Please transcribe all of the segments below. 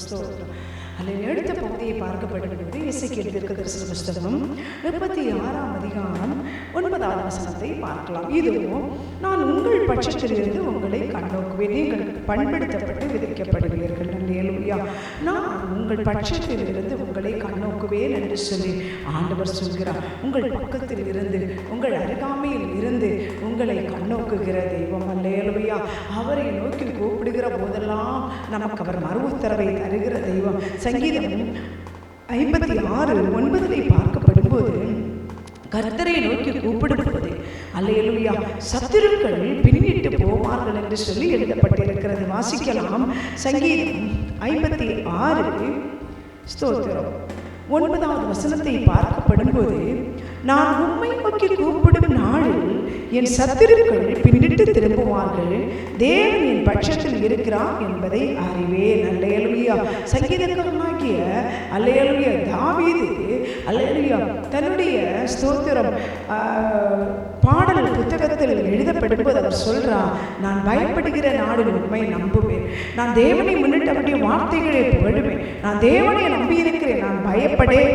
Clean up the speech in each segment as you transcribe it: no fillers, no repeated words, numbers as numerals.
ஸ்தோத்திரம். அதில் எடுத்த பகுதியை பார்க்கப்படுகிறது. எசேக்கியேல் தீர்க்கதரிசன புஸ்தகம் 36ஆம் அதிகாரம் 9வது வசனத்தை பார்க்கலாம். இதோ நான் உங்கள் பட்சத்திலிருந்து உங்களை கண்ணோக்குவேன், நீங்கள் பண்படுத்தப்பட்டு விதைக்கப்படுவீர்கள். அல்லேலூயா. நான் உங்கள் பட்சத்திலிருந்து உங்களை கண்ணோக்குவேன் என்று சொல்லி ஆண்டவர் சொல்கிறார். உங்கள் பக்கத்தில் இருந்து, உங்கள் அருகாமையில் இருந்து உங்களை கண்ணோக்குகிற தெய்வம். அல்லேலூயா. அவரை நோக்கி கூப்பிடுகிற போதெல்லாம் நமக்கு அவர் மறு உத்தரவை தருகிற தெய்வம். சங்கீதம் 56:9 பார்க்கப்படும்போது, கர்த்தரை நோக்கி கூப்பிடும்போது அல்லேலூயா சத்துருக்கள் பின்னிட்டு போவார்கள் என்று சொல்லி எழுதப்பட்டிருக்கிறது. வாசிக்கலாம். சங்கீதம் 56 ஸ்தோத்திரம் 9வது வசனத்தை பார்க்கப்படும்போது, நான் உம்மை நோக்கி கூப்பிடும் நாளில் என் சத்துருக்கள் பின்னிட்டு திரும்புவார்கள், தேவன் என் பட்சத்தில் இருக்கிறார் என்பதை அறிவேன். அல்லேலூயா. சங்கீதக்காரனாகிய அல்லேலூயா தாவீது அல்லேலூயா தன்னுடைய ஸ்தோத்திரம் பாடல் புத்தகத்தில் எழுதப்படும்போது அவர் சொல்றார், நான் பயப்படுகிற நாளில் உண்மை நம்புவேன், நான் தேவனை முன்னிட்டு அவருடைய வார்த்தைகளை புகழுவேன், நான் தேவனை நம்பி இருக்கிறேன், நான் பயப்படேன்.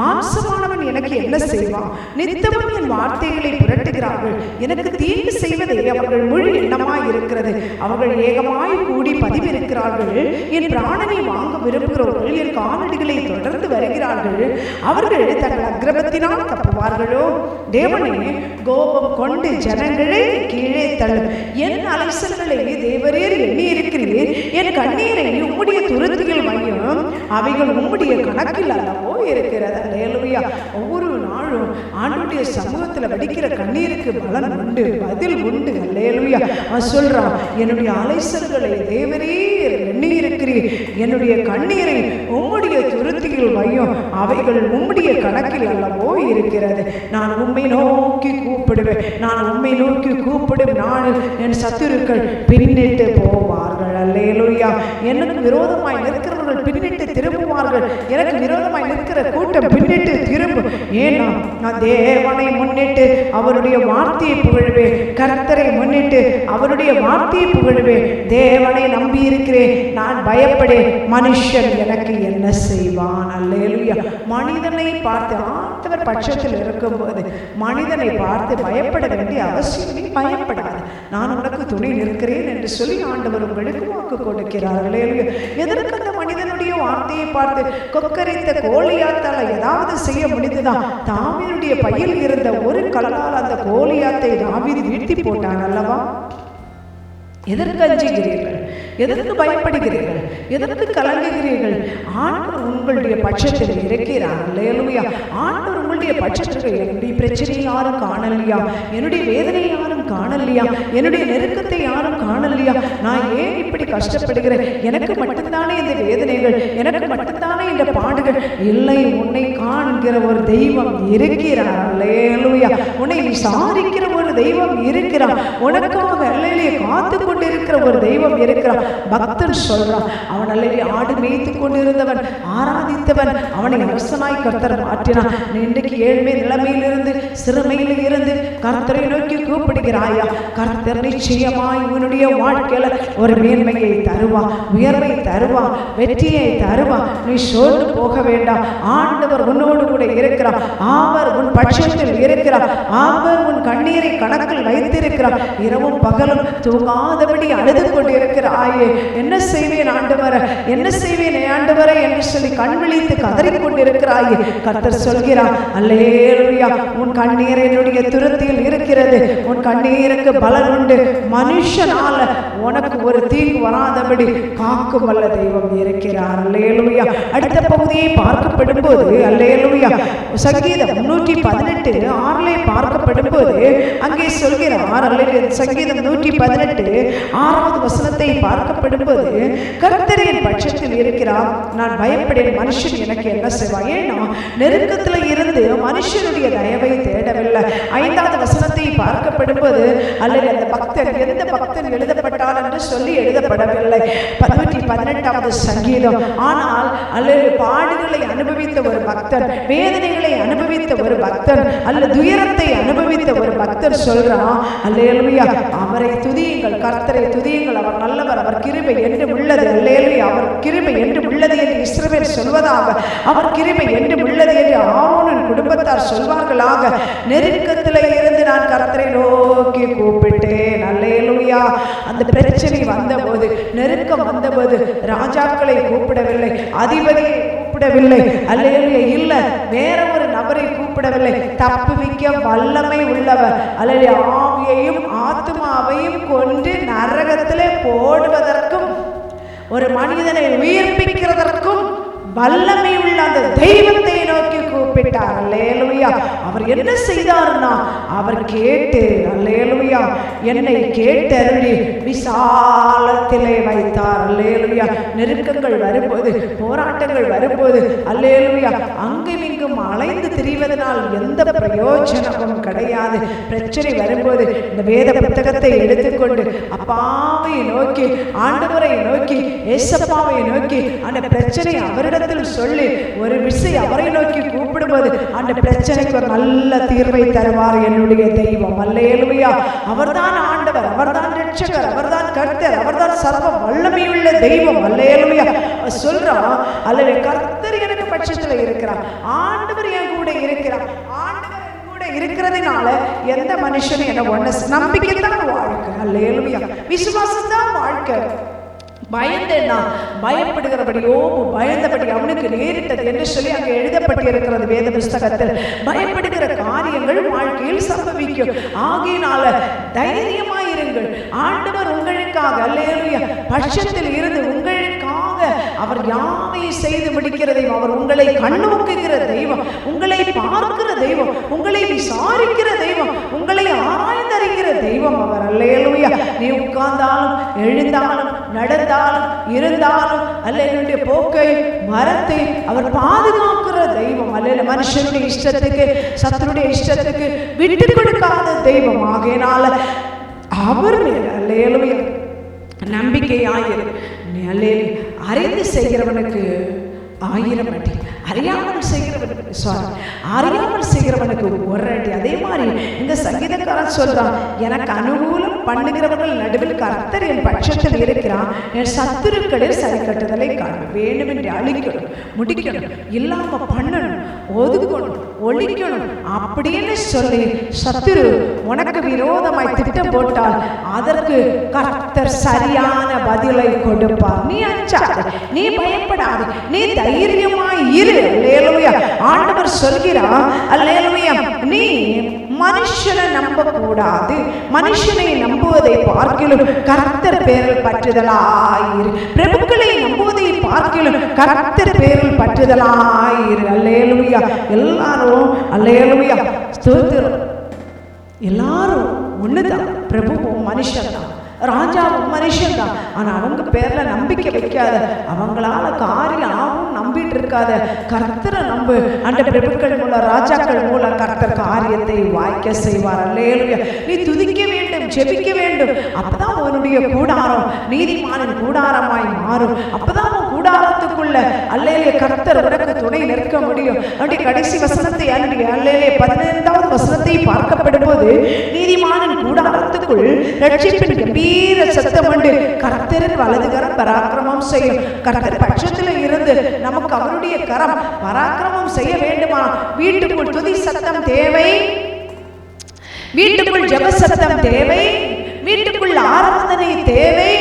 மாம்சமானவன் எனக்கு என்ன செய்வான்? நித்தமும் என் வார்த்தைகளை புரட்டுகிறார்கள், எனக்கு தீங்கு செய்வதே அவர்கள் முழு எண்ணமாய் இருக்கிறது. அவர்கள் ஏகமாய் கூடி பதிவிருக்கிறார்கள். என் பிராணனை வாங்க விரும்புகிறவர்கள் என் காலடிகளை தொடர்ந்து வருகிறார்கள். அவர்கள் தங்கள் அக்கிரமத்தினால் தப்புவார்களோ? தேவனே, கோபம் கொண்டு ஜனங்களை கீழே தள்ளும். என் அலசல்களை தேவரீர் எண்ணி இருக்கிறீர். என் கண்ணீரை உம்முடைய துருத்தியில் வையும், அவைகள் உம்முடைய கணக்கில் அல்லவோ இருக்கிறது. அல்லேலூயா. ஒவ்வொரு நாளும் ஆண்டவருடைய சமூகத்தில் வடிக்கிற கண்ணீருக்கு பலன் உண்டு, பதில் உண்டு. அல்லேலூயா. சொல்றான், என்னுடைய அலைசல்களை தேவரீர் எண்ணி இருக்கிறீர். என்னுடைய கண்ணீரை உம்முடைய துருத்தியில் வையும், அவைகள் உம்முடைய கணக்கில் அல்லவோ இருக்கிறது. நான் உம்மை நோக்கி கூப்பிடுவேன். நான் உம்மை நோக்கி கூப்பிடும் நாளில் என் சத்துருக்கள் பின்னிட்டு போவார்கள். அல்லேலூயா. எனக்கு விரோதமாய் நிற்கிறவர்கள் பின்னிட்டு திரும்புவார்கள். எனக்கு விரோதமாய் நிற்கிற கூட்டம் பின்னிட்டு திரும்பும். ஏன்னா நான் தேவனை முன்னிட்டு அவருடைய வார்த்தையை புகழ்வேன், கர்த்தரை முன்னிட்டு அவருடைய வார்த்தையை புகழ்வேன். தேவனை நம்பி இருக்கிறேன், நான் பயப்படேன். மனுஷன் எனக்கு என்ன செய்வான்? அல்லேலூயா. மனிதனை பார்த்து ஆண்டவர் பட்சத்தில் இருக்கும்போது மனிதனை பார்த்து பயப்பட வேண்டிய அவசியம் நீ பயப்படாது. நான் உனக்கு துணை நிற்கிறேன் என்று சொல்லி ஆண்டவர் உங்களுக்கு வாக்கு கொடுக்கிறார். அல்லேலூயா. எதற்கு அந்த மனிதனுடைய வார்த்தையை பார்த்து கொக்கரித்த கோலியாத்தால ஏதாவது செய்ய முடிந்துதான்? தாவீதுடைய பையில் இருந்த ஒரு கல்லால் அந்த கோலியாத்தை தாவீது வீழ்த்தி போட்டான் அல்லவா? எதற்கு அஞ்சுகிறீர்கள்? எதற்கு பயப்படுகிறீர்கள்? எதற்கு கலங்குகிறீர்கள்? ஆண்டவர் உங்களுடைய பட்சத்தில் இருக்கிறார். அல்லேலூயா. ஆண்டவர் உங்களுடைய பட்சத்தில். என்னுடைய பிரச்சனையை யாரும் காணலையா? என்னுடைய வேதனை யாரும் காணலையா? என்னுடைய நெருக்கத்தை யாரும் காணலையா? நான் ஏன் இப்படி கஷ்டப்படுகிறேன்? எனக்கு மட்டும்தானே இந்த வேதனைகள், எனக்கு மட்டும்தானே இந்த பாடுகள்? இல்லை, உன்னை காண்கிற ஒரு தெய்வம் இருக்கிறார். அல்லேலூயா. உன்னை விசாரிக்கிற ஒரு தெய்வம் இருக்கிறார். உனக்காக அல்லேலூயா காத்து கொண்டிருக்கிற ஒரு தெய்வம் இருக்கிறார். பக்தன் சொல்றான், அவன் அல்லேலூயா ஆடு மேய்த்து கொண்டிருந்தவன், ஆராதித்தவன், அவனை அரசனாய் கர்த்தர் மாற்றினான். இன்றைக்கு ஏழ்மை நிலைமையிலிருந்து, சிறுமையில் இருந்து கர்த்தரை நோக்கி கூப்பிடுகிறாயா? கர்த்தர் நிச்சயமாய் உன்னுடைய வாழ்க்கையில ஒரு மேன்மையை தருவா, உயர்வை தருவா, வெற்றியை தருவா. நீ சோர்ந்து போக வேண்டாம். ஆண்டவர் உன்னோடு கூட இருக்கிறார். அவர் உன் பட்சத்தில் இருக்கிறார். அவர் உன் கண்ணீரை கணக்கில் வைத்திருக்கிறார். இரவும் பகலும் தூங்காதபடி அழுது கொண்டு இருக்கிறாயே, என்ன செய்வேன் ஆண்டவரே, என்ன செய்வேன் ஆண்டவரே என்று சொல்லி கண் விழித்து கதறிக்கொண்டிருக்கிறாயே, கர்த்தர் சொல்கிறார், அல்லேலூயா, உன் கண்ணீர் என்னுடைய துருத்தியில் இருக்கிறது. உன் கண்ணீருக்கு பலன் உண்டு. மனுஷனால உனக்கு ஒரு தீங்கு வராதபடி காக்கும் வல்ல தெய்வம் இருக்கிறார். அல்லேலூயா. அடுத்த பகுதியை பார்க்கப்படும் போது அல்லேலூயா சங்கீதம் 118:6 பார்க்கப்படும் போது அங்கே சொல்கிறார். சங்கீதம் 118:6 வசனத்தை பார்க்கப்படும் போது, கர்த்தர் என் பட்சத்தில் இருக்கிறார், நான் பயப்படேன். மனுஷன் எனக்கு என்ன செய்வான்? ஏன்னா நெருக்கத்தில் இருந்து மனுஷனுடைய தயவை தேடவில்லை. 5வது வசனத்தை பார்க்கப்படும் போது அல்லது அந்த பக்தன், எந்த பக்தன் எழுதப்பட்டால் என்று சொல்லி எழுதப்படவில்லை. 118வது சங்கீதம். ஆனால் அல்லது பாடுகளை அனுபவித்த ஒரு பக்தன், வேதனைகளை அனுபவித்த ஒரு பக்தன், அல்லது துயரத்தை அனுபவித்த ஒரு பக்தன் சொல்றான், அல்லேலூயா, அவரை துதியுங்கள், கர்த்தரை துதியுங்கள், அவர் நல்லவர், அவர் கிருபை என்று உள்ளது. அல்லேலூயா. அவர் கிருபை என்று உள்ளது என்று இஸ்ரவேல் சொல்வதாக, அவர் கிருபை என்று உள்ளது என்று ஆரோனின் குடும்பத்தார் சொல்வார்களாக. நெருக்கத்தில் இருந்து நான் கர்த்தரை நோக்கி கூப்பிட்டேன். அல்லேலூயா. அந்த பிரச்சனை வந்தபோது, நெருக்கம் வந்தபோது ராஜாக்களை கூப்பிடவில்லை, அதிபதியை கூப்பிடவில்லை, அல்லேலூயா, இல்ல வேற ஒரு நபரை கூப்பிடவில்லை. தப்புவிக்க வல்லமை உள்ளவர், அல்லேலூயா, ஆவியையும் ஆத்துமாவையும் கொண்டு நரகத்திலே போடுவதற்கும் ஒரு மனிதனை உயிர்ப்பிக்கிறதற்கும் வல்லமை உள்ள அந்த தெய்வத்தை நோக்கி கூப்பிட்டார். அல்லேலூயா. அவர் என்ன செய்தார்னா, அவர் கேட்டு, அல்லேலூயா, என்னை கேட்டருளி விசாலத்திலே வைத்தார். அல்லேலூயா. நெருக்கங்கள் வரும்போது, போராட்டங்கள் வரும்போது, அல்லேலூயா, அங்கும் இங்கும் அலைந்து திரிவதனால் எந்த பிரயோஜனமும் கிடையாது. பிரச்சனை வரும்போது இந்த வேத புத்தகத்தை எடுத்துக்கொண்டு அப்பாவை நோக்கி, ஆண்டவரை நோக்கி, ஏசப்பாவை நோக்கி அந்த பிரச்சனை அவரிடம் சொல்லி ஒரு விஷயம் அவரை நோக்கி கூப்பிடும்போது அந்த பிரச்சனைக்கு ஒரு நல்ல தீர்வை தருவார் என்னுடைய தெய்வம். அல்லேலூயா. அவர்தான் ஆண்டவர், அவர்தான் ரட்சகர், அவர்தான் கர்த்தர், அவர்தான் சர்வ வல்லமையுள்ள தெய்வம். அல்லேலூயா. சொல்றான், அல்லது கர்த்தர் எனக்கு பட்சத்தில் இருக்கிறார், ஆண்டவர் என் கூட இருக்கிறார். ஆண்டவர் என் கூட இருக்கிறதுனால எந்த மனுஷனும் என்ன ஒண்ணு, நம்பிக்கை தான் வாழ்க்கை. அல்லேலூயா. விசுவாசம் தான் வாழ்க்கை. பயந்தேன்னா பயப்படுகிறபடியோ பயந்தபடி அவனுக்கு நேரிட்டது என்று சொல்லி அங்கே எழுதப்பட்டிருக்கிறது வேத புஸ்தகத்தில். பயப்படுகிற காரியங்கள் வாழ்க்கையில் சம்பவிக்கும். ஆகையினால தைரியமாயிருங்கள். ஆண்டவர் உங்களுக்காக, அல்லேலூயா, பட்சத்தில் இருந்து உங்களுக்காக அவர் யாவை செய்து முடிக்கிற தெய்வம். அவர் உங்களை கண்ணோக்குகிற தெய்வம், உங்களை பார்க்கிற தெய்வம், உங்களை விசாரிக்கிற தெய்வம், உங்களை ஆராய்ந்தறிகிற தெய்வம் அவர். அல்லேலூயா. நீ உட்கார்ந்தாலும் எழுந்தாலும் நடந்தாலும் இருந்தாலும் அல்லேலூயா போக்கை மரத்தை அவர் பாதுகாக்கிற தெய்வம். அல்லேலூயா. மனுஷனுடைய இஷ்டத்துக்கு, சத்துருடைய இஷ்டத்துக்கு விட்டு கொடுக்காத தெய்வம். ஆகையினால அவர் மேல், அல்லேலூயா, நம்பிக்கையாயிரு. அல்லேலூயா. அறிந்து செய்கிறவனுக்கு 1000 அடி, அறியாமல் செய்கிறவனுக்கு ஒரு அடி. அதே மாதிரி இந்த சங்கீதக்காரன் சொல்றான், எனக்கு அனுகூலம் பண்ணுகிறவர்கள் நடுவில் கர்த்தர் என் பட்சத்தில் இருக்கிறான், என் சத்துருக்களில் சரி கட்டுதலை காணும். வேண்டும் என்று அழிக்கணும், முடிக்கணும், இல்லாம பண்ணணும், ஒதுக்கணும், ஒழிக்கணும் அப்படின்னு சொல்லி சத்துரு உனக்கு விரோதமாய் திட்டம் போட்டால் அதற்கு கர்த்தர் சரியான பதிலை கொடுப்பார். நீ அஞ்சாது, நீ பயப்படாது, நீ தைரியமாய் இரு. அல்லேலூயா. ஆண்டவர் சொல்கிறார், அல்லேலூயா, நீ மனுஷனை நம்ப கூடாது, மனுஷனை நம்புவதை பார்க்கிலும் கர்த்தர் பேரில் பற்றுதலாயிரு. பிரபுக்களை நம்புவதை பார்க்கிலும் கர்த்தர் பேரில் பற்றுதலாயிரு. அல்லேலூயா. எல்லாரும் அல்லேலூயா ஸ்தோத்திரம். எல்லாரும் ஒண்ணுதான். பிரபுவும் மனுஷன் தான், ராஜாவும் மனுஷன் தான். ஆனா அவங்க பேர்ல நம்பிக்கை வைக்காத, அவங்களால காரியம் ஆகும் நம்பிட்டு இருக்காத, கர்த்தரை நம்பு. அந்த பிரபுக்கள் மூலம், ராஜாக்கள் மூலம் கர்த்தர் காரியத்தை வாய்க்க செய்வார். அல்லேலூயா. நீ துதிக்க வேண்டும், ஜெபிக்க வேண்டும். அப்பதான் உன்னுடைய கூடாரம் நீதிமானின் கூடாரமாய் மாறும். அப்பதான் உன் கூடாரத்துக்குள்ள, அல்லேலூயா, கர்த்தர் உனக்கு துணை நிற்க முடியும். அப்படி கடைசி வசனத்தை, அல்லேலூயா, 15வது வசனத்தை பார்க்கப்படும் போது, நீதிமானின் கூடாரத்துக்குள் ரட்சிப்பின் கம்பீர சத்தம் உண்டு, கர்த்தரின் வலதுகரம் பராக்கிரமம் செய்யும். கர்த்தர் பட்சத்தில் இருந்து நமக்கு அவருடைய கரம் பராக்கிரமம் செய்ய வேண்டுமா? வீட்டுக்குள் துதி சத்தம் தேவை, வீட்டுக்குள் ஜெப சத்தம் தேவை, வீட்டுக்குள் ஆராதனை தேவை.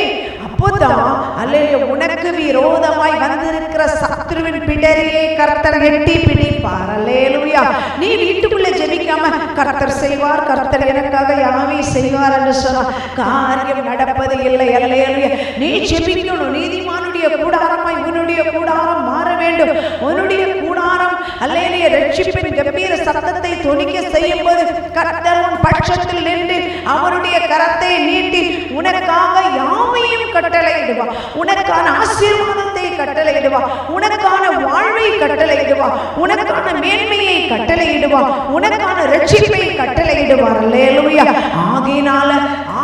அப்போதான் அல்லேலூயா, உனக்கு விரோதமாய் வந்திருக்கிற சத்துருவின் பிடரியை கர்த்தர் எட்டி பிடிப்பார். அல்லேலூயா. நீ வீட்டுக்குள்ள ஜெபிக்காம கர்த்தர் செய்வார், கர்த்தர் எனக்காக யாவை செய்வார் என்று சொன்னா காரியம் நடப்பது இல்லை. அல்லேலூயா. நீ ஜெபிக்கணும். நீதிமானுடைய கூடாரமாய் உன்னுடைய கூடாரம் மாற வேண்டும். உன்னுடைய கூடாரம், அல்லேலூயா, ரட்சிப்பின் கம்பீர சத்தத்தை தொனிக்க செய்யும் போது கர்த்தர் உன் பட்சத்தில் நின்று அவருடைய கரத்தை நீட்டி உனக்காக யாவையும் கட்டளையிடுவார், உனக்கான ஆசீர்வாதத்தை கட்டளையிடுவார், உனக்கான வாழ்வை கட்டளையிடுவார், உனக்கான மேன்மையை கட்டளையிடுவார், உனக்கான ரட்சிப்பை கட்டளையிடுவார். அல்லேலூயா. ஆகையினால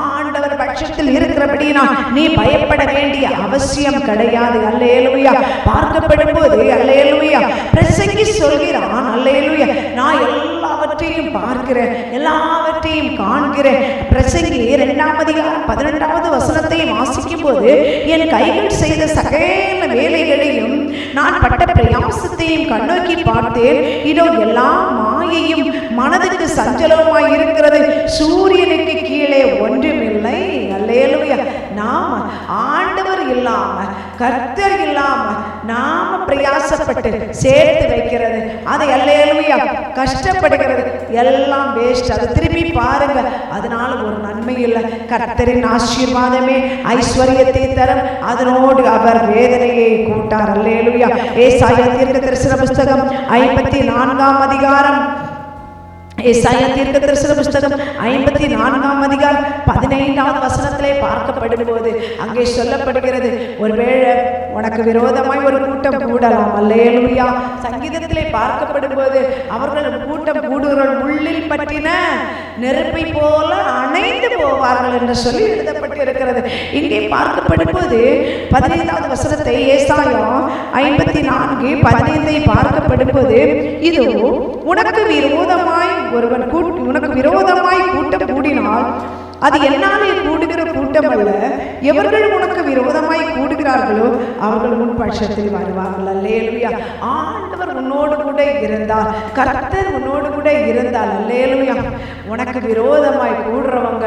ஆண்டவர் பட்சத்தில் இருக்கிற இருக்கிறபடினா நீ பயப்பட வேண்டிய அவசியம் கிடையாது. அல்லேலூயா. பார்க்கப்படும் போது அல்லேலூயா பிரசங்கி சொல்கிறான், அல்லேலூயா, நான் எல்லாவற்றையும் பார்க்கிறேன், எல்லாவற்றையும் காண்கிறேன். பிரசங்கி 2ஆம் அதிகாரம் 12வது வசனத்தை வாசிக்கும் போது, என் கைகள் செய்த சகல வேலைகளையும் நான் பட்ட பிரயாசத்தையும் கண்ணோக்கி பார்த்தேன், இதோ எல்லா மாயையும் மனதுக்கு சஞ்சலமாய் இருக்கிறது, சூரியனுக்கு கீழே ஒன்றுமில்லை. அல்லேலூயா. நாம ஆண்டவர் இல்லாம, கர்த்தர் இல்லாம நாம பிரயாசப்பட்டு சேர்த்து வைக்கிறது, அதை அல்லேலூயா கஷ்டப்படுகிறது, எல்லாம் வேஸ்ட். அதை திரும்பி பாருங்க, அதனால ஒரு நன்மை இல்லை. கர்த்தரின் ஆசீர்வாதமே ஐஸ்வர்யத்தை தரும், அதனோடு அவர் வேதனையை கூட்டார். அல்லேலூயா. ஏசாயா தீர்க்கதரிசன புஸ்தகம் 54ஆம் அதிகாரம், ஏசாயா தீர்க்கதரிசன புஸ்தகம் 54ஆம் அதிகாரம் 15வது வசனத்திலே பார்க்கப்படும் போது அங்கே சொல்லப்படுகிறது, ஒருவேளை உனக்கு விரோதமாய் ஒரு கூட்டம் கூடலாம். அல்லேலூயா. சங்கீதத்திலே பார்க்கப்படும் போது அவர்கள் கூட்டம் கூடுகிற உள்ளில் பற்றின நெருப்பை போல அணைந்து போவார்கள் என்று சொல்லி எழுதப்பட்டு இருக்கிறது. இங்கே பார்க்கப்படும் போது 15வது வசனத்தை, ஏசாயா 54:15 பார்க்கப்படும் போது, இதோ உனக்கு விரோதமாய் உனக்கு விரோதமாய் கூட்டம் கூடினால் அது என்னாலே கூடுகிற கூட்டம் அல்ல, எவர்கள் உனக்கு விரோதமாய் கூடுகிறார்களோ அவர்கள் உன் பட்சத்தில் வருவார்கள். அல்லேலூயா. ஆண்டவர் உன்னோடு கூட இருந்தால், கர்த்தர் உன்னோடு கூட இருந்தால், அல்லேலூயா, உனக்கு விரோதமாய் கூடுறவங்க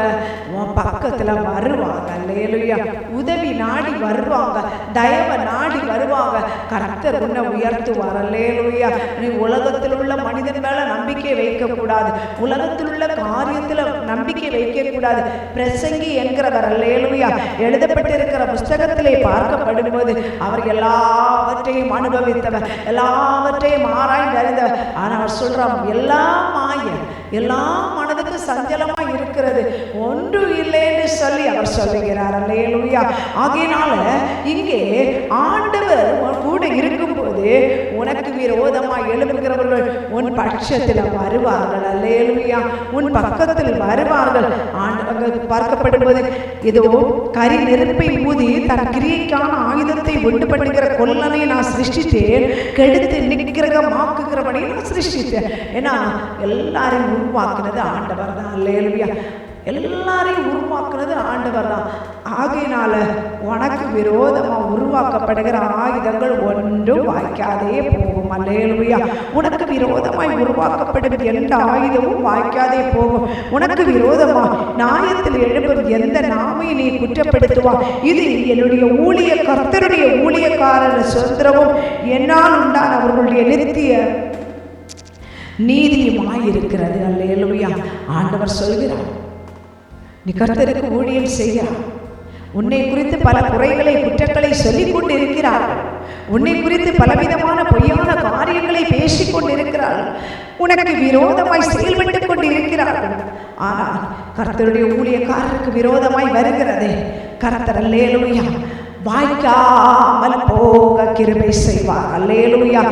உன் பக்கத்துல வருவாங்க. அல்லேலூயா. உதவி நாடி வருவாங்க, தயவு நாடி வருவாங்க. கர்த்தர் உன்னை உயர்த்துவார். அல்லேலூயா. நீ உலகத்தில் உள்ள மனிதன் மேல நம்பிக்கை வைக்க கூடாது, உலகத்தில் உள்ள காரியத்துல நம்பிக்கை வைக்க கூடாது. பிரசங்கி என்கிறவர், அல்லேலூயா, எழுதப்பட்டிருக்கிற புஸ்தகத்திலே பார்க்கப்படும் போது அவர் எல்லாவற்றையும் அனுபவித்தவர், எல்லாவற்றையும் ஆராய்ந்து அறிந்தவர். ஆனால் அவர் சொல்றார், எல்லாம் மாய, எல்லாம் மனதுக்கு சஞ்சலமா இருக்கிறது, ஒன்று இல்லைன்னு சொல்லி அவர் சொல்லுகிறார். அல்லேலூயா. ஆகையினால இங்கே ஆண்டவர் கூட இருக்கும் போது உனக்கு விரோதமாய் எழுப்புகிறவர்கள் உன் பட்சத்தில் வருவார்கள். அல்லேலூயா. உன் பக்கத்தில் வருவார்கள். பார்க்கப்படும் போது, இதோ கரி நெருப்பை ஊதி தன் கிரியைக்கான ஆயுதத்தை உண்டு பண்ணுகிற கொல்லனை நான் சிருஷ்டித்தேன், கெடுத்து நிக்கிரகமாக்குகிறவனை நான் சிருஷ்டித்தேன். ஏன்னா எல்லாரையும் உருவாக்குனது ஆண்டவர் தான். அல்லேலூயா. எல்லாரையும் உருவாக்குனது ஆண்டவர் தான். ஆகையினால உனக்கு விரோதமா உருவாக்கப்படுகிற ஆயுதங்கள் ஒன்றும் வாய்க்காதே போகும். அல்லேலூயா. உனக்கு விரோதமாய் உருவாக்கப்படும் எந்த ஆயுதமும் வாய்க்காதே போகும். உனக்கு விரோதமா நியாயத்தில் எழுப்பும் எந்த நாமை நீ குற்றப்படுத்துவா, இது என்னுடைய ஊழிய கர்த்தருடைய ஊழியக்காரர் சுதந்திரமும் என்னால் உண்டான அவர்களுடைய நித்திய நீதியுமாயிருக்கிறது. அல்லேலூயா. ஆண்டவர் சொல்கிறார், நீ கர்த்தருக்கு ஊழியம் செய்கிறார், உன்னை குறித்து பல குறைகளை குற்றங்களை சொல்லிக் கொண்டிருக்கிறார்கள், உன்னை குறித்து பலவிதமான பொய்யான காரியங்களை பேசிக் கொண்டிருக்கிறார்கள், உனக்கு விரோதமாய் செயல்பட்டுக் கொண்டிருக்கிறார்கள். ஆனால் கர்த்தருடைய ஊழியக்காரருக்கு விரோதமாய் வருகிறது கர்த்தர், அல்லேலூயா, வாய்க்காமல் போக கிருபை செய்வார். அல்லேலூயா.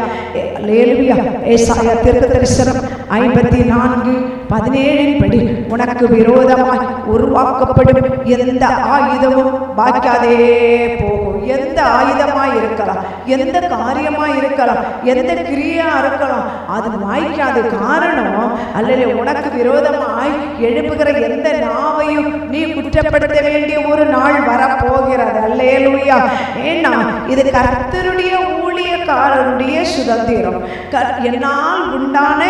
அல்லேலூயா. ஏசாயா தீர்க்கதரிசனம் 54:17 படி உனக்கு விரோதமாய் உருவாக்கப்படும் எந்த ஆயுதமும் வாய்க்காதே போகும். எந்த ஆயுதமாய் இருக்கலாம், எந்த காரியமாய் இருக்கலாம், எந்த கிரியா இருக்கலாம், அது வாய்க்காது. காரணம், அல்லது உனக்கு விரோதமாய் எழுப்புகிற எந்த நாவையும் நீ குற்றப்படுத்த வேண்டிய ஒரு நாள் வரப்போகிறது. அல்லேலூயா. ஏன்னா இது கர்த்தருடைய ஊழியக்காரருடைய சுதந்திரம், என்னால் உண்டான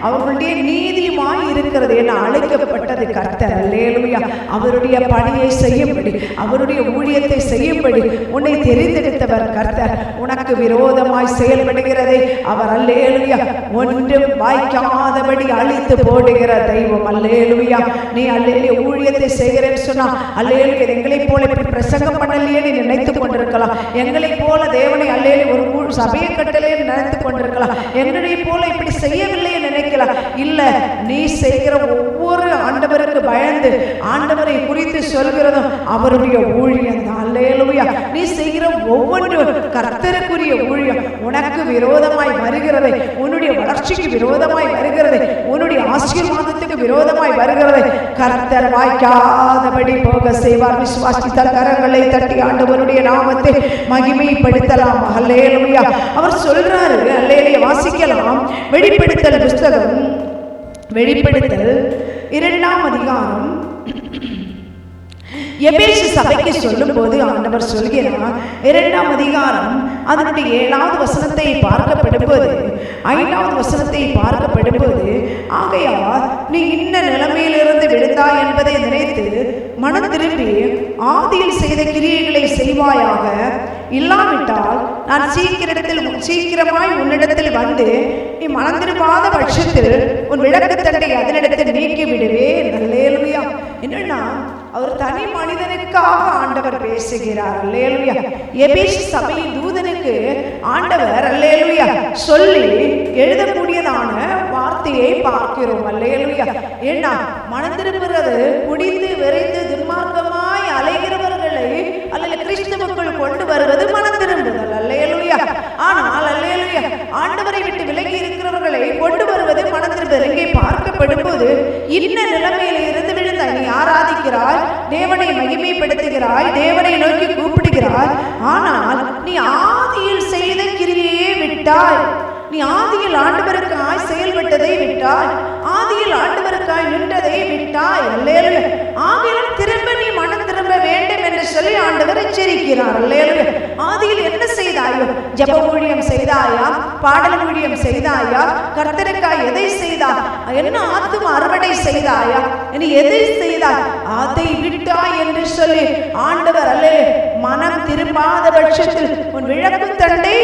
அவர்களுடைய நீதியுமாய் இருக்கிறது. என அழைக்கப்பட்டது கர்த்தர். அல்லேலூயா. அவருடைய பணியை செய்யும்படி, அவருடைய ஊழியத்தை செய்யும்படி உன்னை தெரிந்தெடுத்தவர் கர்த்தர். உனக்கு விரோதமாய் செயல்படுகிறதை அவர், அல்லேலூயா, ஒன்றும் வாய்க்காதபடி அழித்து போடுகிற தெய்வம். அல்லேலூயா. நீ அல்லேலூயா ஊழியத்தை செய்கிறேன்னு சொன்னா, அல்லேலூயா, எங்களை போல இப்படி பிரசங்கம் பண்ணலையே நீ நினைத்துக் கொண்டிருக்கலாம், எங்களை போல தேவனை அல்லேலூயா ஒரு சபையை கட்டலே நினைத்துக் கொண்டிருக்கலாம், எங்களை போல இப்படி செய்யவில்லை நினைக்க நினைக்கலாம். இல்ல, நீ செய்கிற ஒவ்வொரு ஆண்டவருக்கு பயந்து ஆண்டவரை குறித்து சொல்கிறதும் அவருடைய ஊழியம் தான். அல்லேலூயா. நீ செய்கிற ஒவ்வொன்றும் கர்த்தருக்குரிய ஊழியம். உனக்கு விரோதமாய் வருகிறது, உன்னுடைய வளர்ச்சிக்கு விரோதமாய் வருகிறது, உன்னுடைய ஆசீர்வாதத்துக்கு விரோதமாய் வருகிறது, கர்த்தர் வாய்க்காதபடி போக செய்வார். விசுவாசித்தால் கரங்களை தட்டி ஆண்டவருடைய நாமத்தை மகிமைப்படுத்தலாம். அல்லேலூயா. அவர் சொல்றாரு, அல்லேலூயா. வாசிக்கலாம். வெளிப்படுத்தல் புஸ்தகம், வெளிப்படுத்தல் 2ஆம் அதிகாரம் எபேசு சபைக்கு சொல்லும் போது ஆண்டவர் சொல்கிறார், 2ஆம் அதிகாரம் அதனுடைய 7வது வசனத்தை பார்க்கப்படும்போது, 5வது வசனத்தை பார்க்கப்படும்போது, ஆகையால் நீ இன்ன நிலைமையிலிருந்து விழுந்தாய் என்பதை நினைத்து மனம் திரும்பி ஆதியில் செய்த கிரியைகளை செய்வாயாக. இல்லாவிட்டால் நான் சீக்கிரமாய் உன்னிடத்தில் வந்து நீ மனம் திரும்பாத பட்சத்தில் உன் விளக்குத்தண்டை அதனிடத்தில் நீக்கி விடுவேன். அல்லேலூயா. என்னன்னா, அவர் தனி மனிதனுக்காக ஆண்டவர் பேசுகிறார். அல்லேலூயா. எபேசு சபையின் தூதனுக்கு ஆண்டவர் அல்லேலூயா சொல்லி எழுதக்கூடியதான வார்த்தையை பார்க்கிறோம். அல்லேலூயா. ஏன்னா, மனம் திரும்புகிறது குடித்து வெறித்து துன்மார்க்கமாய் அலைகிறவர்களை அல்லது கிறிஸ்துவுக்குள் கொண்டு வருவது மனம் திரும்புதல். அல்லேலூயா. ஆனால் அல்லேலூயா ஆண்டவரை விட்டு விலகி இருக்கிறவர்களை கொண்டு வருவது மனம் திரும்புதல். இங்கே பார்க்கப்படும் போது, இன்ன நிலைமையில இருந்து விழுந்த நீ ஆராதிக்கிறாய், தேவனை மகிமைப்படுத்துகிறாய், தேவனை நோக்கி கூப்பிடுகிறாய், ஆனால் நீ ஆதியில் செய்த கிரியையே விட்டாய். நீ ஆதியில் ஆண்டவருக்காய் செயல்பட்டதை விட்டாய், ஆதியில் ஆண்டவருக்காய் நின்றதை விட்டாய். அல்லேலூயா. ஆகிலும் திரும்ப நீ மனம் திரும்ப வேண்டும் என்று சொல்லி ஆண்டவர் எச்சரிக்கிறார். அல்லேலூயா. ஆதியில் என்ன செய்தாயோ, ஜெப ஊழியம் செய்தாயா, பாடல் ஊழியம் செய்தாயா, கர்த்தருக்காய் எதை செய்தாய், என்ன ஆத்தும அறுவடை செய்தாயா, நீ எதை செய்தாய், அதை விட்டாய் என்று சொல்லி ஆண்டவர் அல்லே மனம் திரும்பாத பட்சத்தில் உன் விளக்கு தண்டை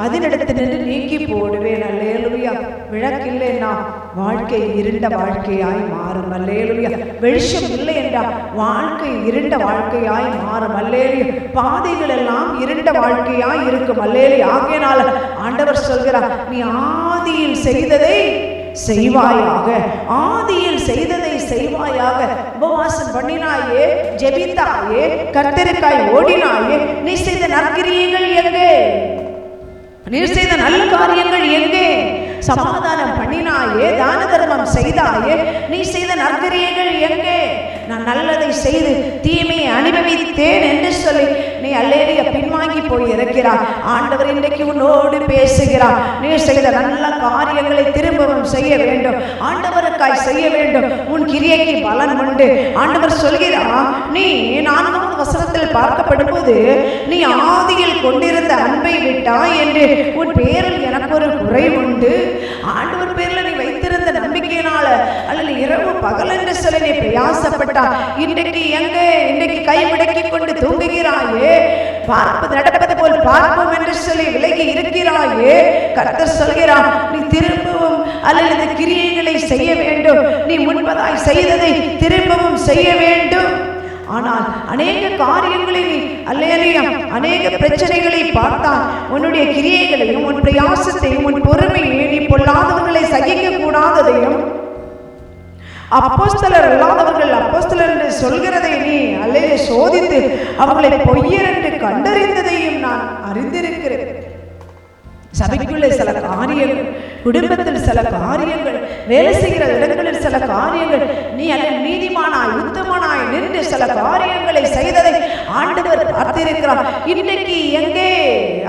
அதனிடத்திலிருந்து நீக்கி போடுவேன். அல்லேலூயா. விளக்கில்லைன்னா வாழ்க்கை இருண்ட வாழ்க்கையாய் மாறும். அல்லேலூயா. வெளிச்சம் இல்லை என்றால் வாழ்க்கை இருண்ட வாழ்க்கையாய் மாறும். அல்லேலூயா. பாதைகள் எல்லாம் இருண்ட வாழ்க்கையாய் இருக்கும். அல்லேலூயா. ஆகையினால ஆண்டவர் சொல்கிறார், நீ ஆதியில் செய்ததை செய்வாயாக, ஆதியில் செய்ததை செய்வாயாக. உபவாசம் பண்ணினாயே, ஜெபித்தாயே, கர்த்தருக்காய் ஓடினாயே, நீ செய்த நற்கிரியைகள் எங்கே? நீ செய்த நல்ல காரியங்கள் எங்கே? சமாதானம் பண்ணினாயே, தான தர்மம் செய்தாயே, நீ செய்த நற்கிரியைகள் எங்கே? நான் நல்லதை செய்து தீமையை அனுபவித்தேன் என்று சொல்லி நீ அல்லேலூயா பின்வாங்கி போய் இருக்கிறார். ஆண்டவர் இன்றைக்கு உன்னோடு பேசுகிறார். நீ செய்த நல்ல காரியங்களை திரும்பவும் செய்ய வேண்டும், ஆண்டவருக்காய் செய்ய வேண்டும். உன் கிரியைக்கு பலன் உண்டு. ஆண்டவர் சொல்கிறார், நீ 4வது வசனத்தில் பார்க்கப்படும் போது, நீ ஆதியில் கொண்டிருந்த அன்பை விட்டாய் என்று உன் பேரில் எனக்கு ஒரு குறை உண்டு. ஆண்டவர் பேர்ல நீ வைத்திருந்த நம்பிக்கையினால அல்லது இரவு பகல் என்று சொல்லி நீ பிரயாசப்பட்டாய். இன்றைக்கு எங்கே? இன்றைக்கு கை முடக்கி கொண்டு தூங்குகிறாயே, பார்ப்பது நடப்பது போல் பார்ப்போம் என்று சொல்லி விலகி இருக்கிறாயே. கர்த்தர் சொல்கிறார், நீ திரும்பவும் அல்லது கிரியைகளை செய்ய வேண்டும். நீ முன்பதாய் செய்ததை திரும்பவும் செய்ய வேண்டும். ஆனால் அநேக காரியங்களில் அல்லேலூயா அநேக பிரச்சனைகளை பார்த்தால் உன்னுடைய கிரியைகளையும் உன் பிரயாசத்தையும் உன் பொறுமையையும் நீ பொல்லாதவர்களை சகிக்க கூடாததையும் அப்போஸ்தலர் அல்லாதவர்கள் அப்போஸ்தலர் என்று சொல்கிறதை நீ அல்லேலூயா சோதித்து அவர்களை பொய்யர் என்று கண்டறிந்ததையும் நான் அறிந்திருக்கிறேன். சபைக்குள்ளே சில காரியங்கள், குடும்பத்தில் சில காரியங்கள், வேலை செய்கிற இடங்களில் சில காரியங்கள், நீ அல்ல நீதிமானாய் உத்தமனாய் நின்று சில காரியங்களை செய்ததை ஆண்டவர் பார்த்திருக்கிறார். இன்றைக்கு எங்கே?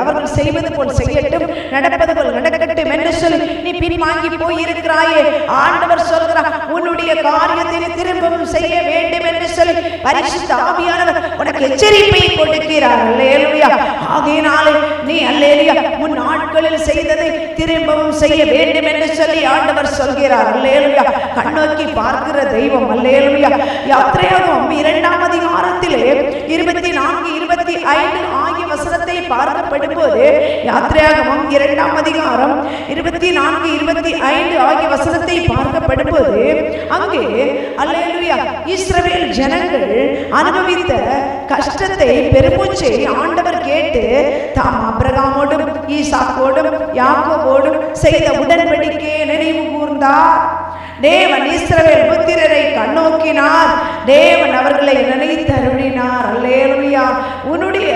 அவர்கள் செய்வது போல் செய்யட்டும், நடப்பது போல் நடக்கட்டும் என்று சொல்லி நீ பின்வாங்கி போயிருக்கிறாயே. ஆண்டவர் சொல்கிறார், உன்னுடைய காரியத்தை திரும்பவும் செய்ய வேண்டும் என்று சொல்லி பரிசுத்த ஆவியானவர் உனக்கு எச்சரிப்பை கொடுக்கிறார். அல்லேலூயா. ஆகையினாலே நீ அல்லேலூயா முன் நாட்களில் செய்ததை திரும்பவும் செய்ய வேண்டும் என்று சொல்லி ஆண்டவர் சொல்கிறார். அல்லேலூயா. கண்ணோக்கி பார்க்கிற தெய்வம். அல்லேலூயா. யாத்திரையாகமம் 2ஆம் அதிகாரத்திலே 24, 25 ஆகிய வசனத்தை பார்க்கப்படும் போது, யாத்திரையாகமம் 2ஆம் அதிகாரம் 24, 25 ஆகிய வசனத்தை பார்க்கப்படும் போது, அங்கே அல்லேலூயா இஸ்ரவேல் ஜனங்கள் அனுபவித்த கஷ்டத்தை, பெருமூச்சை ஆண்டவர் கேட்டு தாம் ஆபிரகாமோடும் ஈசாக்கோடும் யாக்கோபோடும் செய்த உடன்படிக்கையை நினைவு புகுந்தார். தேவன் இஸ்ரவேல் புத்திரரை கண்ணோக்கினார். தேவன் அவர்களை நினைத்தருளினார். அல்லேலூயா. உன்னுடைய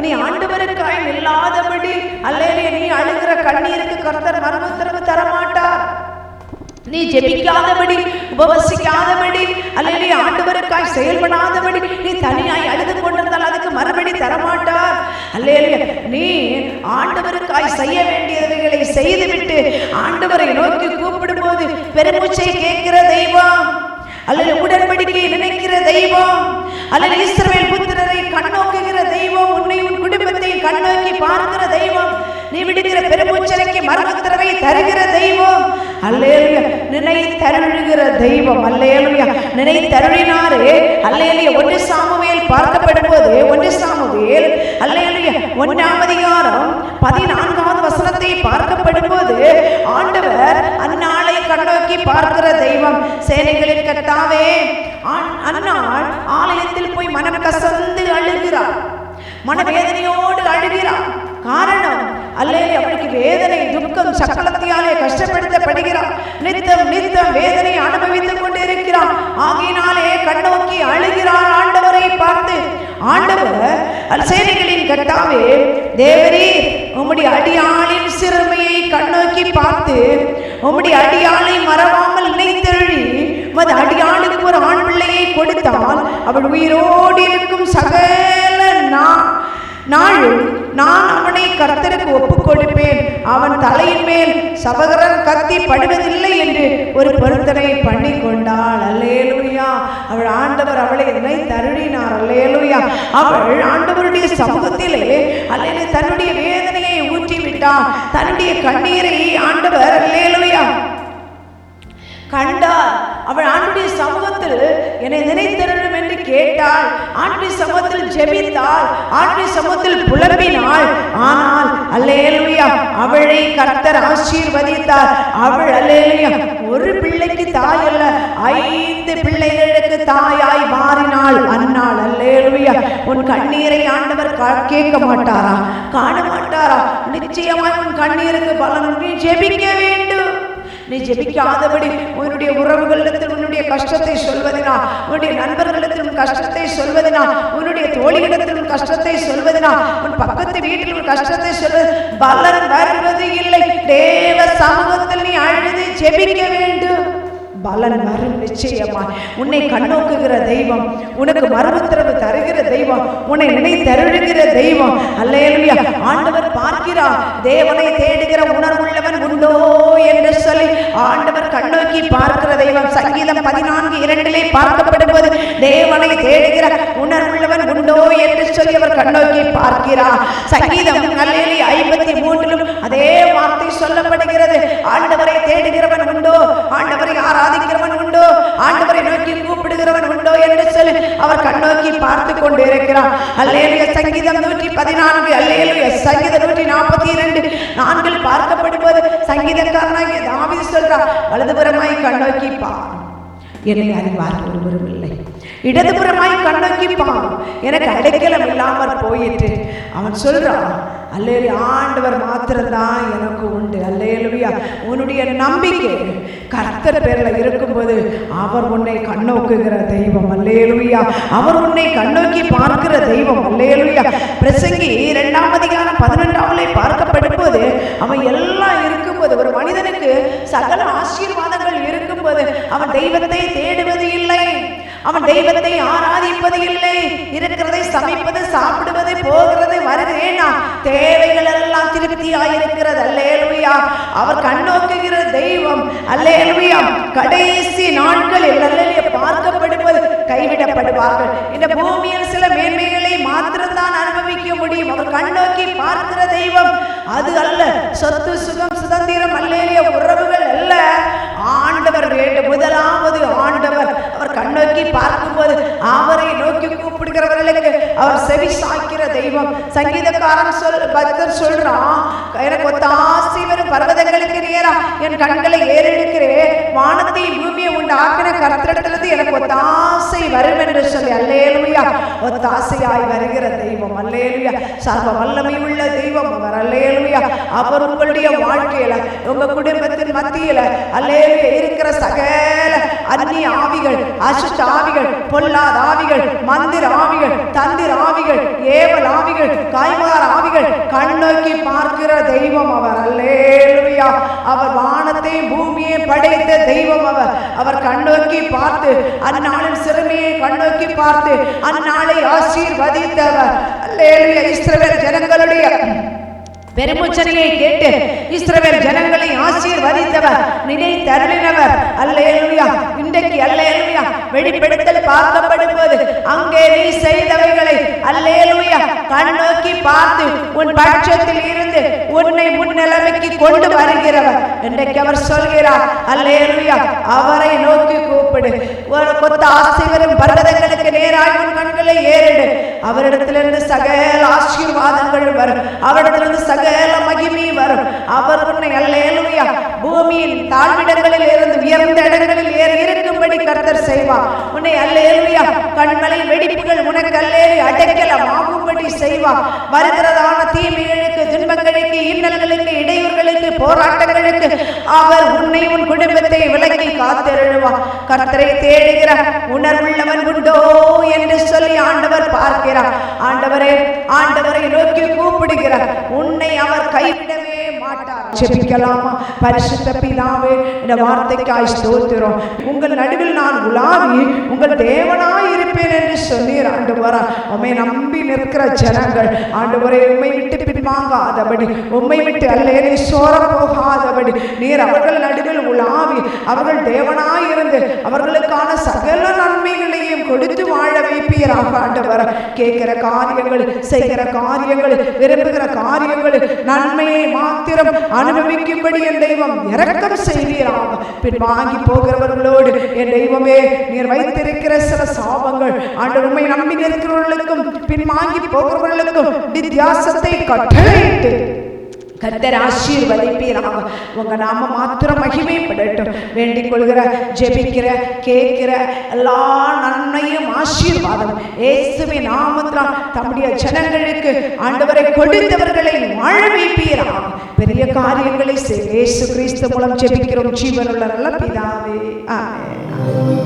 நீ ஆண்டவருக்காய் இல்லாதபடி அல்லேலூயா நீ அழுகிற கண்ணீருக்கு கர்த்தர் மறுஉத்தரவு தரமாட்டார். நீ ஜெபிக்காதபடி, உபவசிக்காதபடி, அல்லேலூயா ஆண்டவருக்காய் செயல்படாதபடி நீ தனியாய் அழுது கொண்டிருந்தால் அதுக்கு மறுபடி தரமாட்டார். அல்லேலூயா. நீ ஆண்டவருக்காய் செய்ய வேண்டியவைகளை செய்துவிட்டு ஆண்டவரை நோக்கி கூப்பிடும் போது பெருமூச்சை கேட்கிற தெய்வம், அல்லது உடன்படிக்கை நினைக்கிற தெய்வம், அல்லது இஸ்ரவேல் புத்திரரை கண்ணோக்குகிற தெய்வம், உன்னை உன் குடும்பத்தை கண்ணோக்கி பார்க்கிற தெய்வம், நீ விடுகிற பெருமூச்சலைக்கு மறுஉத்தரவை தருகிற தெய்வம். அல்லேலூயா. நினைத்தருளுகிற தெய்வம். அல்லேலூயா. நினைத்தருளினாரே. அல்லேலூயா. 1 சாமுவேல் பார்க்கப்படும் போது 1 சாமுவேல் அல்லேலூயா 1ஆம் அதிகாரம் 14வது வசனத்தை பார்க்கப்படும் போது ஆண்டவர் அந்நாளை கண்ணோக்கி பார்க்கிற தெய்வம். சேனைகளின் கர்த்தாவே அந்நாள் ஆலயத்தில் போய் மனம் கசந்து அழுகிறார், மனவேதனையோடு அழுகிறார். காரணம் அல்லேலூயா அவளுக்கு வேதனை, துக்கம், சக்கலத்தியாலே கஷ்டப்படுத்தப்படுகிறார். நித்தம் நித்தம் வேதனை அனுபவித்துக் கொண்டிருக்கிறார். ஆகையினாலே கண்ணோக்கி அழுகிறார் ஆண்டவரை பார்த்து. ஆண்டவர் சேனைகளின் கர்த்தாவே தேவரீர் உம்முடைய அடியாளின் சிறுமையை கண்ணோக்கி பார்த்து உம்முடைய அடியாளை மறவாமல் நினைத்தருளி மது அடியாளுக்கு ஒரு ஆண் பிள்ளையை கொடுத்தால் அவள் உயிரோடு இருக்கும் சகல நாளும் நான் அவனை கர்த்தருக்கு ஒப்புக் கொடுப்பேன். அவன் தலையின் மேல் சபகரன் கத்தி படுவதில்லை என்று ஒரு பொருத்தனை பண்ணி கொண்டாள். அல்லேலூயா. அவள் ஆண்டவர் அவளை நினைத்தருளினார். அல்லேலூயா. அவள் ஆண்டவருடைய சமூகத்திலே அல்லேலூயா தன்னுடைய வேதனையை ஊற்றிவிட்டார். தன்னுடைய கண்ணீரை ஆண்டவர் அல்லேலூயா கண்டார். அவள் ஆண்டுடைய சமூகத்தில் என்னை நினைத்தருளும் என்று கேட்டாள். ஆண்டுடைய சமூகத்தில் ஜெபித்தாள். ஆண்டுடைய சமூகத்தில் புலம்பினாள். ஆனால் அல்லேலூயா அவளை கர்த்தர் ஆசீர்வதித்தார். அவள் அல்லேலூயா ஒரு பிள்ளைக்கு தாய் அல்ல, 5 பிள்ளைகளுக்கு தாயாய் மாறினாள் அன்னாள். அல்லேலூயா. உன் கண்ணீரை ஆண்டவர் கேட்க மாட்டாரா? காண மாட்டாரா? நிச்சயமாய் உன் கண்ணீருக்கு பலன். நீ ஜெபிக்க வேண்டும். நீ ஜெபிக்காதபடி உன்னுடைய உறவுகளிடத்தில் உன்னுடைய கஷ்டத்தை சொல்வதினா, உன்னுடைய நண்பர்களிடத்தில் உன் கஷ்டத்தை சொல்வதினா, உன்னுடைய தோழிகளிடத்தில் உன் கஷ்டத்தை சொல்வதினா, உன் பக்கத்து வீட்டில் உன் கஷ்டத்தை சொல்வது பலன் வருவது இல்லை. தேவ சமூகத்தில் நீ அழுது ஜெபிக்க வேண்டும். பலன் வரும் நிச்சயமா. உன்னை கண்ணோக்குகிற தெய்வம், உனக்கு மறுஉத்தரவு தருகிற தெய்வம், உன்னை நினைத்தருளுகிற தெய்வம். அல்லேலூயா. ஆண்டவர் பார்க்கிறார். தேவனை தேடுகிற உணர்வுள்ளவன் உண்டோ என்று சொல்லி ஆண்டவர் கண்ணோக்கி பார்க்கிற தெய்வம். சங்கீதம் 14:2 பார்க்கப்படும் போது தேவனை தேடுகிற உணர்வுள்ளவன் உண்டோ என்று சொல்லி அவர் கண்ணோக்கி பார்க்கிறார். சங்கீதம் அல்லேலூயா 53 அதே வார்த்தை சொல்லப்படுகிறது. ஆண்டவரை தேடுகிறவன் உண்டோ, ஆண்டவரை ஆராதிக்கிறவன் உண்டோ, ஆண்டவரை நோக்கி கூப்பிடுகிறவன் உண்டோ என்று சொல்லி அவர் கண்ணோக்கி பார்த்து கொண்டு இருக்கிறார். அல்லேலூயா. சங்கீதம் 114 அல்லேலூயா சங்கீதம் 142 4 பார்க்கப்படும் போது சங்கீதக்காரனாகிய தாவீது சொல்றார், வலதுபுறமாய் கண்ணோக்கி பார், என்னை அறிவார் ஒருவரும் இல்லை. இடதுபுறமாய் கண்ணோக்கி பார், எனக்கு அடைக்கலம் இல்லாமல் போயிற்று. அவன் சொல்றான், அல்லேலூயா ஆண்டவர் மாத்திரம்தான் எனக்கு உண்டு. அல்லேலூயா. உன்னுடைய நம்பிக்கை கர்த்தர் பேரில் இருக்கும்போது அவர் உன்னை கண்ணோக்குகிற தெய்வம். அல்லேலூயா. அவர் உன்னை கண்ணோக்கி பார்க்கிற தெய்வம். அல்லேலூயா. பிரசங்கி 2ஆம் அதிகாரம் 11 பார்க்கப்படும் போது அவன் எல்லாம் இருக்கும்போது, ஒரு மனிதனுக்கு சகல ஆசீர்வாதங்கள் இருக்கும்போது அவன் தெய்வத்தை தேடுவது இல்லை, அவன் தெய்வத்தை ஆராதிப்பது இல்லை. இருக்கிறதை சமைப்பது, சாப்பிடுவது, போகிறது, வருகிறேனா தேவைகள் எல்லாம் திருப்தியாயிருக்கிறது. அல்லேலூயா. அவர் கண்ணோக்குகிற தெய்வம். அல்லேலூயா. கடைசி நாட்களில் அல்லேலூயா பார்க்கப்படுவது கைவிடப்படுவார்கள். இந்த பூமியில் சில மேன்மைகளை மாத்திரம்தான் அனுபவிக்க முடியும். அவர் கண்ணோக்கி பார்க்கிற தெய்வம். அது அல்ல சொத்து, சுகம், சுதந்திரம், அல்லேலூயா உறவுகள் அல்ல. ஆண்டவர் வேண்டும். முதலாவது ஆண்டவர். அவர் கண்ணோக்கி பார்க்கும்போது அவரை நோக்கி கூப்பிடுகிறவர்களுக்கு அவர் செவி சாய்க்கிற தெய்வம். சங்கீதக்காரன் பக்தர் சொல்றான், எனக்கு ஒத்தாசை வரும் பர்வதங்களுக்கு நேரா என் கண்களை ஏறெடுக்கிறேன், வானத்தை பூமியை உண்டாக்கின கர்த்தரிடத்திலிருந்து எனக்கு ஒத்தாசை வரும் என்று சொல்லி. அல்லேலூயா. ஒத்தாசையாய் வருகிற தெய்வம். அல்லேலூயா. சர்வ வல்லமை உள்ள தெய்வம் அவர். அல்லேலூயா. அவர் உங்களுடைய வாழ்க்கையில, உங்க குடும்பத்தின் மத்தியில அல்லேலூயா இருக்கிற சகல அந்நிய ஆவிகள், அசுத்த ஆவிகள், பொல்லாத ஆவிகள், மந்திர ஆவிகள், தந்திர ஆவிகள், ஏவல் ஆவிகள், காய்மார ஆவிகள் கண்ணோக்கி பார்க்கிற தெய்வம் அவர். அல்லேலூயா. அவர் வானத்தை பூமியை படைத்த தெய்வம் அவர். அவர் கண்ணோக்கி பார்த்து அந்நாளின் சிறுமியை கண்ணோக்கி பார்த்து அந்நாளை ஆசீர்வதித்தவர். அல்லேலூயா. இஸ்ரவேல் ஜனங்களுடைய பெருமூச்சனையை கேட்டு இஸ்ரவேல் ஜனங்களை ஆசீர்வதித்தவர், நினைத்தருளினவர். அல்லேலூயா. இன்றைக்கு அல்லேலூயா வெளிப்படுத்தல் பார்க்கப்படும் போது அங்கே நீ செய்தவைகளை அல்லேலூயா கண்ணோக்கி பார்த்து உன் பட்சத்தில் இருந்து உன்னை முன்னிலைமைக்கு கொண்டு வருகிறவர். இன்றைக்கு அவர் சொல்கிறார், அல்லேலூயா, அவரை நோக்கி கூப்பிடு. ஒரு கொத்த ஆசை வரும் பர்வதங்களுக்கு நேராக உன் கண்களை ஏறிடு. அவரிடத்திலிருந்து சகல ஆசீர்வாதங்கள் வரும், அவரிடத்திலிருந்து சகல மகிமை வரும். அவர் உன்னை அல்லேலூயா பூமியின் தாழ்விடங்களில் இருந்து உயர்ந்த இடங்களில் ஏறி இருக்கும்படி கர்த்தர் செய்வார். உன்னை அல்லேலூயா கண்மலை வெடிப்புகள் உனக்கு அல்லேலூயா அடைக்கலம் ஆகும்படி செய்வார். வருகிறதான தீமைகளுக்கு, துன்பங்களுக்கு, இன்னல்களுக்கு, இடையூறுகளுக்கு, போராட்டங்களுக்கு அவர் உன்னை உன் குடும்பத்தை விலக்கி காத்திருவார். கர்த்தரை தேடுகிற உணர்வுள்ளவன் உண்டோ என்று சொல்லி ஆண்டவர் பார்க்கிறார். ஆண்டவரே, ஆண்டவரை நோக்கி கூப்பிடுகிறார். உன்னை அவர் கைவிடவே மாட்டார். ஜெபிக்கலாமா? பரிசுத்த பிதாவே, இந்த வார்த்தைக்காய் ஸ்தோத்திரம். உங்கள் நடுவில் நான் உலாவி உங்கள் தேவனாய் இருப்பேன் என்று சொன்னீர். ஆண்டவரா, உம்மை நம்பி நிற்கிற ஜனங்கள் ஆண்டவரை உம்மை விட்டு பின்வாங்காதபடி, உம்மை விட்டு அல்லேலூயா சோர போகாதபடி நீர் அவர்கள் நடுவில் உலாவி அவர்கள் தேவனாய் இருந்து அவர்களுக்கான சகல நன்மைகளையும் கொடுத்து வாழ வைப்பீராக. ஆண்டவரா, கேட்கிற காரியங்கள், செய்கிற காரியங்கள், விரும்புகிற காரியங்கள் நன்மையை மாத்திரம் அனுபவிக்கும்படி என் தெய்வம் இரக்கம் செய்வீராக. பின் வாங்கி போகிறவர்களோடு என் தெய்வமே நீர் வைத்திருக்கிற சில சாபங்கள் ஆண்டவர் உம்மை நம்பி நிற்கிறவர்களுக்கும் பின் வாங்கி போகிறவர்களுக்கும் வித்தியாசத்தை கட்டளையிட்டு கர்த்தர் ஆசீர்வதிப்பீராக. உங்க நாம மாத்திரம் மகிமைப்படட்டும். வேண்டிக் கொள்கிற, ஜெபிக்கிற, கேட்கிற எல்லா நன்மையும் ஆசீர்வாதம் இயேசுவின் நாமத்தினால் தம்முடைய ஜனங்களுக்கு ஆண்டவரை கொடுத்தவர்களை வாழ வைப்பீராக. பெரிய காரியங்களை இயேசு கிறிஸ்து மூலம் ஜெபிக்கிறோம் ஜீவனுள்ள நல்ல பிதாவே. ஆமென்.